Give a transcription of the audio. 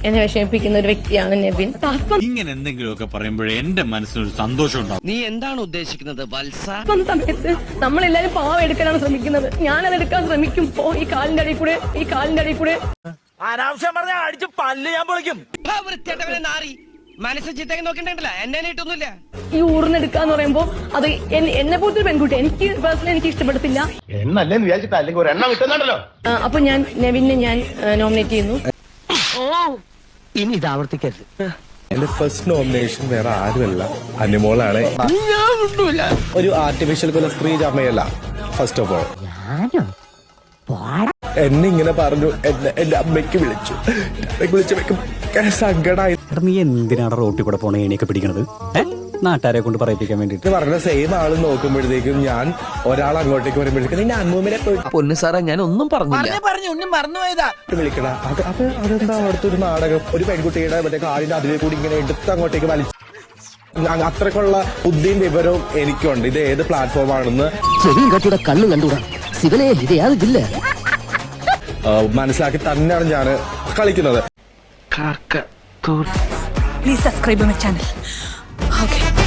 എന്നെ വിഷമിപ്പിക്കുന്ന ഒരു വ്യക്തിയാണ് നെവിൻ. ഇങ്ങനെ എന്തെങ്കിലുമൊക്കെ പറയുമ്പോഴേ എന്റെ മനസ്സിനൊരു സന്തോഷം ഉണ്ടാവും. നീ എന്താണ് ഉദ്ദേശിക്കുന്നത് വത്സ? സമയത്ത് നമ്മളെല്ലാരും പാവം എടുക്കാനാണ് ശ്രമിക്കുന്നത്. ഞാനത് എടുക്കാൻ ശ്രമിക്കുമ്പോ ഈ കാലിന്റെ അടിയിൽ കൂടെ അനാവശ്യം പറഞ്ഞാൽ അടിച്ച് പല്ല് ഞാൻ പൊളിക്കും. മനസ്സ് ചിത്തേക്ക് നോക്കണ്ടല്ല, എന്നെ ഇട്ടൊന്നുമില്ല. ഈ ഊർന്നെടുക്കാന്ന് പറയുമ്പോ അത് എന്നെ പോലത്തെ ഒരു പെൺകുട്ടി എനിക്ക് പേഴ്സണലി എനിക്ക് ഇഷ്ടപ്പെടത്തില്ല. എണ്ണല്ലേന്ന് വിചാരിച്ചിട്ട് അല്ലെങ്കിൽ ഒരു എണ്ണം കിട്ടുന്നുണ്ടല്ലോ. അപ്പൊ ഞാൻ നെവിനെ ഞാൻ നോമിനേറ്റ് ചെയ്യുന്നു. ഇനി ഇത് ആവർത്തിക്കരുത്. എന്റെ ഫസ്റ്റ് നോമിനേഷൻ വേറെ ആരുമല്ല, അനുമോളാണ്. ഒരു ആർട്ടിഫിഷ്യൽ കൊല സ്ത്രീ ജാമയല്ല. ഫസ്റ്റ് ഓഫ് ഓൾ എന്നെ ഇങ്ങനെ പറഞ്ഞു, എന്റെ അമ്മയ്ക്ക് വിളിച്ചു സങ്കടമായി. നീ എന്തിനാണ് റോട്ടിൽ കൂടെ പോണ ഏണിയൊക്കെ പിടിക്കണത്? നാട്ടുകാരെ കൊണ്ട് പറയിപ്പിക്കാൻ വേണ്ടിട്ട് പറഞ്ഞ സെയിം ആള് നോക്കുമ്പോഴത്തേക്കും ഞാൻ ഒരാൾ അങ്ങോട്ടേക്ക് വരുമ്പോഴേക്കും നിന്റെ അമ്മൂമ്മനെ പൊന്നു സാറേ, ഞാൻ ഒന്നും പറഞ്ഞില്ല. വിളിക്കണ അതെന്താ അവിടുത്തെ ഒരു നാടകം? ഒരു പെൺകുട്ടിയുടെ മറ്റേ കാലിന്റെ അതിലെ കൂടി ഇങ്ങനെ എടുത്ത് അങ്ങോട്ടേക്ക് വലിച്ചു. അത്രക്കുള്ള ബുദ്ധിയും വിവരവും എനിക്കുണ്ട്. ഇത് ഏത് പ്ലാറ്റ്ഫോം ആണെന്ന് കണ്ണും കണ്ടുകൂടാ. ശിവനെ ഇത് യാതില്ല മനസ്സിലാക്കി തന്നെയാണ് ഞാൻ കളിക്കുന്നത്. Please subscribe to my channel. Okay.